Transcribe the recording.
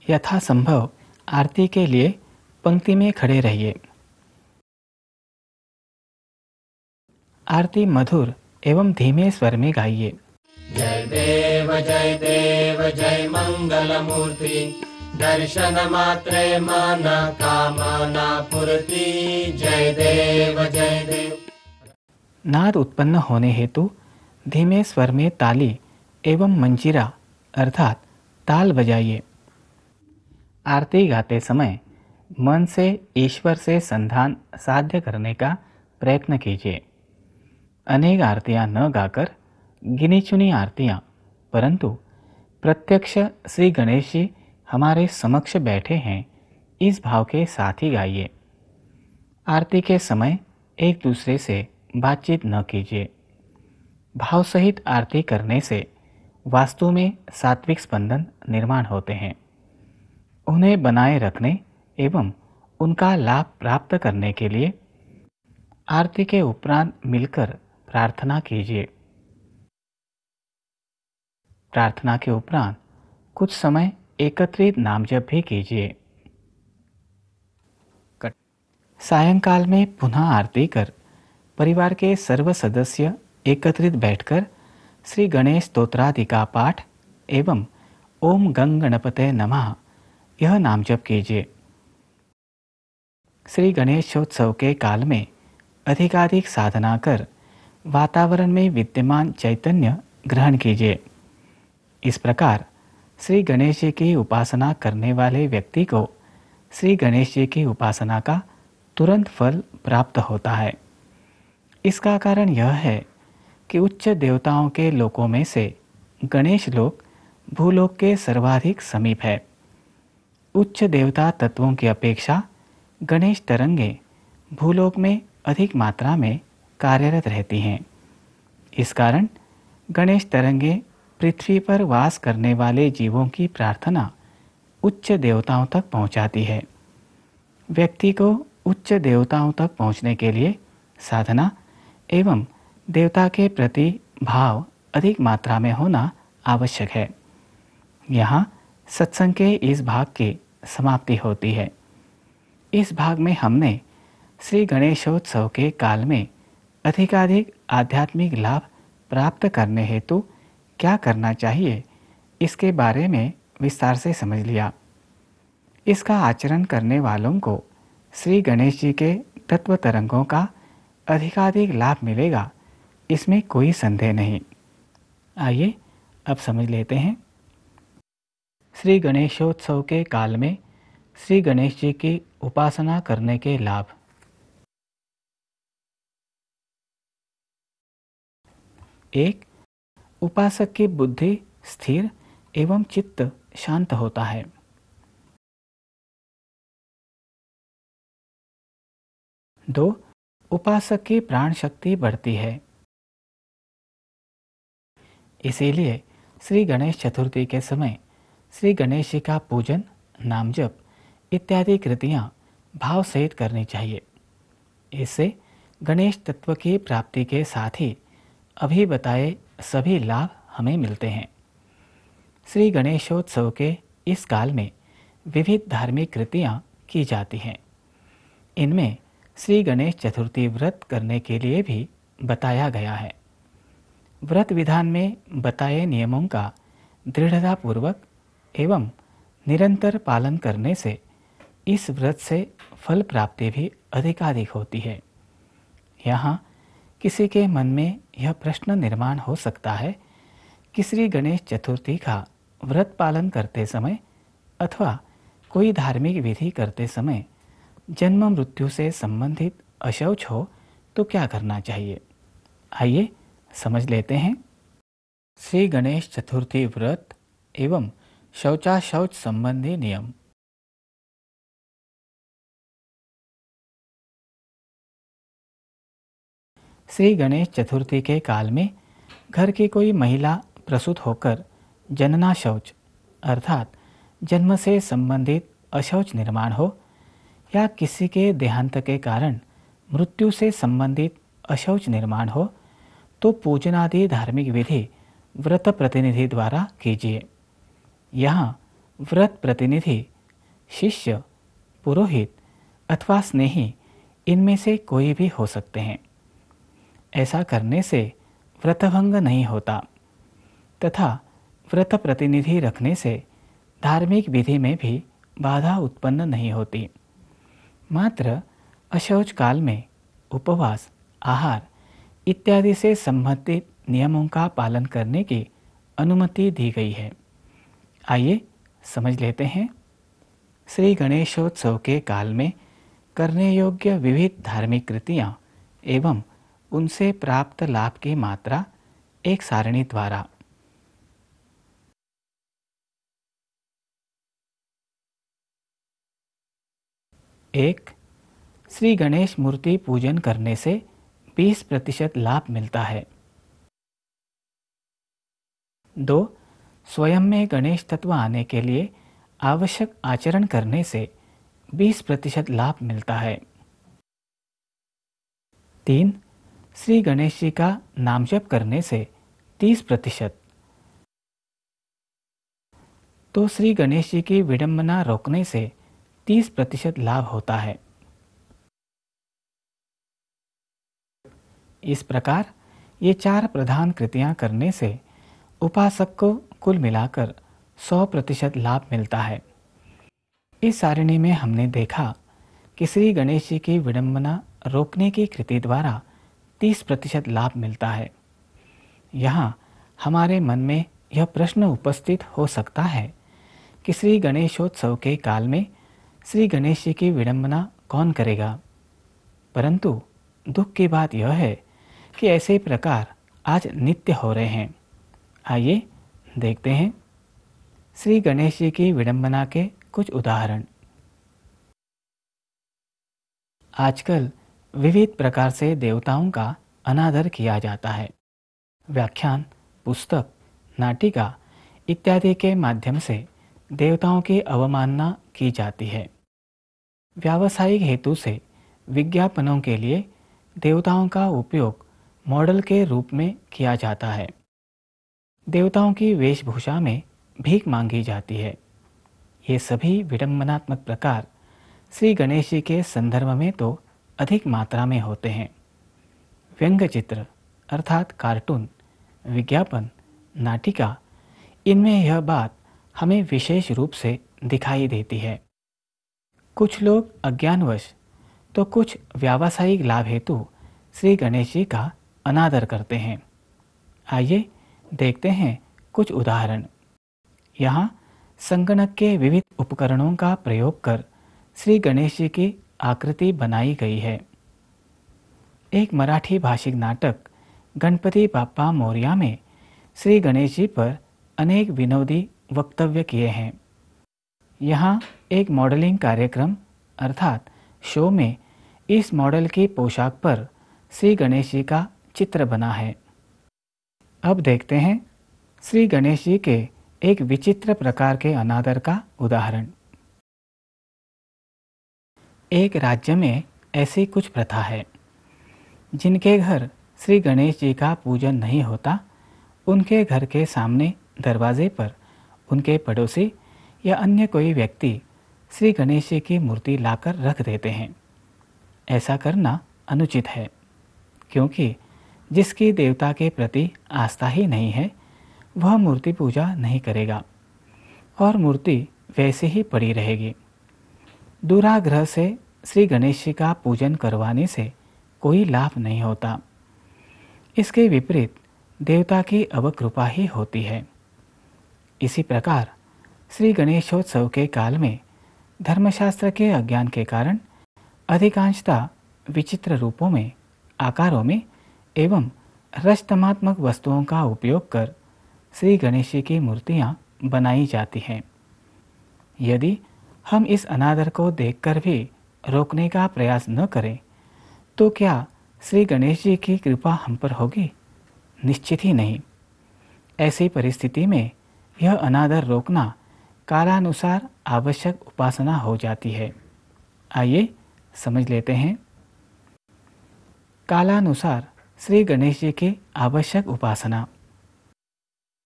यथासंभव आरती के लिए पंक्ति में खड़े रहिए। आरती मधुर एवं धीमे स्वर में गाइए। जय देव जय मंगल मूर्ति, दर्शन मात्रे मन कामना पूर्ति। जय देव। नाद उत्पन्न होने हेतु धीमे स्वर में ताली एवं मंजीरा अर्थात ताल बजाइए। आरती गाते समय मन से ईश्वर से संधान साध्य करने का प्रयत्न कीजिए। अनेक आरतियां न गाकर गिनी चुनी आरतियां, परंतु प्रत्यक्ष श्री गणेश जी हमारे समक्ष बैठे हैं, इस भाव के साथ ही गाइए। आरती के समय एक दूसरे से बातचीत न कीजिए। भाव सहित आरती करने से वास्तु में सात्विक स्पंदन निर्माण होते हैं। उन्हें बनाए रखने एवं उनका लाभ प्राप्त करने के लिए आरती के उपरांत मिलकर प्रार्थना कीजिए। प्रार्थना के उपरांत कुछ समय एकत्रित नाम जप भी कीजिए। सायंकाल में पुनः आरती कर परिवार के सर्व सदस्य एकत्रित बैठकर श्री गणेश स्तोत्रादि का पाठ एवं ओम गंग गणपते नमः यह नाम जप कीजिए। श्री गणेशोत्सव के काल में अधिकाधिक साधना कर वातावरण में विद्यमान चैतन्य ग्रहण कीजिए। इस प्रकार श्री गणेश जी की उपासना करने वाले व्यक्ति को श्री गणेश जी की उपासना का तुरंत फल प्राप्त होता है। इसका कारण यह है कि उच्च देवताओं के लोकों में से गणेश लोक भूलोक के सर्वाधिक समीप है। उच्च देवता तत्वों की अपेक्षा गणेश तरंगे भूलोक में अधिक मात्रा में कार्यरत रहती हैं। इस कारण गणेश तरंगे पृथ्वी पर वास करने वाले जीवों की प्रार्थना उच्च देवताओं तक पहुंचाती है। व्यक्ति को उच्च देवताओं तक पहुंचने के लिए साधना एवं देवता के प्रति भाव अधिक मात्रा में होना आवश्यक है। यहाँ सत्संग के इस भाग की समाप्ति होती है। इस भाग में हमने श्री गणेशोत्सव के काल में अधिकाधिक आध्यात्मिक लाभ प्राप्त करने हेतु क्या करना चाहिए, इसके बारे में विस्तार से समझ लिया। इसका आचरण करने वालों को श्री गणेश जी के तत्व तरंगों का अधिकाधिक लाभ मिलेगा, इसमें कोई संदेह नहीं। आइए अब समझ लेते हैं श्री गणेशोत्सव के काल में श्री गणेश जी की उपासना करने के लाभ। एक, उपासक की बुद्धि स्थिर एवं चित्त शांत होता है। 2, उपासक की प्राण शक्ति बढ़ती है। इसीलिए श्री गणेश चतुर्थी के समय श्री गणेश जी का पूजन, नाम जप इत्यादि कृतियां भाव सहित करनी चाहिए। इससे गणेश तत्व की प्राप्ति के साथ ही अभी बताए सभी लाभ हमें मिलते हैं। श्री गणेशोत्सव के इस काल में विविध धार्मिक कृतियां की जाती हैं। इनमें श्री गणेश चतुर्थी व्रत करने के लिए भी बताया गया है। व्रत विधान में बताए नियमों का दृढ़तापूर्वक एवं निरंतर पालन करने से इस व्रत से फल प्राप्ति भी अधिकाधिक होती है। यहाँ किसी के मन में यह प्रश्न निर्माण हो सकता है कि श्री गणेश चतुर्थी का व्रत पालन करते समय अथवा कोई धार्मिक विधि करते समय जन्म मृत्यु से संबंधित अशौच हो तो क्या करना चाहिए। आइए समझ लेते हैं श्री गणेश चतुर्थी व्रत एवं शौचाशौच संबंधी नियम। श्री गणेश चतुर्थी के काल में घर की कोई महिला प्रसूत होकर जनना शौच अर्थात जन्म से संबंधित अशौच निर्माण हो या किसी के देहांत के कारण मृत्यु से संबंधित अशौच निर्माण हो तो पूजनादि धार्मिक विधि व्रत प्रतिनिधि द्वारा कीजिए। यहाँ व्रत प्रतिनिधि, शिष्य, पुरोहित अथवा स्नेही इनमें से कोई भी हो सकते हैं। ऐसा करने से व्रतभंग नहीं होता तथा व्रत प्रतिनिधि रखने से धार्मिक विधि में भी बाधा उत्पन्न नहीं होती। मात्र अशौच काल में उपवास, आहार इत्यादि से संबंधित नियमों का पालन करने की अनुमति दी गई है। आइए समझ लेते हैं। श्री गणेशोत्सव के काल में करने योग्य विविध धार्मिक कृतियाँ एवं उनसे प्राप्त लाभ की मात्रा एक सारणी द्वारा। 1. श्री गणेश मूर्ति पूजन करने से 20% लाभ मिलता है। 2. स्वयं में गणेश तत्व आने के लिए आवश्यक आचरण करने से 20% लाभ मिलता है। 3. श्री गणेश जी का नाम जप करने से 30%। तो श्री गणेश जी की विडंबना रोकने से 30% लाभ होता है। इस प्रकार ये 4 प्रधान कृतियां करने से उपासक को कुल मिलाकर 100% लाभ मिलता है। इस सारिणी में हमने देखा कि श्री गणेश जी की विडंबना रोकने की कृति द्वारा 30% लाभ मिलता है। यहाँ हमारे मन में यह प्रश्न उपस्थित हो सकता है कि श्री गणेशोत्सव के काल में श्री गणेश जी की विडंबना कौन करेगा। परंतु दुख की बात यह है कि ऐसे प्रकार आज नित्य हो रहे हैं। आइए देखते हैं श्री गणेश जी की विडंबना के कुछ उदाहरण। आजकल विविध प्रकार से देवताओं का अनादर किया जाता है। व्याख्यान, पुस्तक, नाटिका इत्यादि के माध्यम से देवताओं की अवमानना की जाती है। व्यावसायिक हेतु से विज्ञापनों के लिए देवताओं का उपयोग मॉडल के रूप में किया जाता है। देवताओं की वेशभूषा में भीख मांगी जाती है। ये सभी विडंबनात्मक प्रकार श्री गणेश जी के संदर्भ में तो अधिक मात्रा में होते हैं। व्यंग्य चित्र अर्थात कार्टून, विज्ञापन, नाटिका इनमें यह बात हमें विशेष रूप से दिखाई देती है। कुछ लोग अज्ञानवश तो कुछ व्यावसायिक लाभ हेतु श्री गणेश जी का अनादर करते हैं। आइए देखते हैं कुछ उदाहरण। यहाँ संगणक के विविध उपकरणों का प्रयोग कर श्री गणेश जी की आकृति बनाई गई है। एक मराठी भाषिक नाटक गणपति बाप्पा मोरया में श्री गणेश जी पर अनेक विनोदी वक्तव्य किए हैं। यहाँ एक मॉडलिंग कार्यक्रम अर्थात शो में इस मॉडल की पोशाक पर श्री गणेश जी का चित्र बना है। अब देखते हैं श्री गणेश जी के एक विचित्र प्रकार के अनादर का उदाहरण। एक राज्य में ऐसी कुछ प्रथा है, जिनके घर श्री गणेश जी का पूजन नहीं होता, उनके घर के सामने दरवाजे पर उनके पड़ोसी या अन्य कोई व्यक्ति श्री गणेश जी की मूर्ति लाकर रख देते हैं। ऐसा करना अनुचित है, क्योंकि जिसकी देवता के प्रति आस्था ही नहीं है वह मूर्ति पूजा नहीं करेगा और मूर्ति वैसे ही पड़ी रहेगी। दुराग्रह से श्री गणेश जी का पूजन करवाने से कोई लाभ नहीं होता। इसके विपरीत देवता की अवकृपा ही होती है। इसी प्रकार श्री गणेशोत्सव के काल में धर्मशास्त्र के अज्ञान के कारण अधिकांशतः विचित्र रूपों में, आकारों में एवं रचनात्मक वस्तुओं का उपयोग कर श्री गणेश जी की मूर्तियाँ बनाई जाती हैं। यदि हम इस अनादर को देखकर भी रोकने का प्रयास न करें तो क्या श्री गणेश जी की कृपा हम पर होगी? निश्चित ही नहीं। ऐसी परिस्थिति में यह अनादर रोकना कालानुसार आवश्यक उपासना हो जाती है। आइए समझ लेते हैं। कालानुसार श्री गणेश जी की आवश्यक उपासना।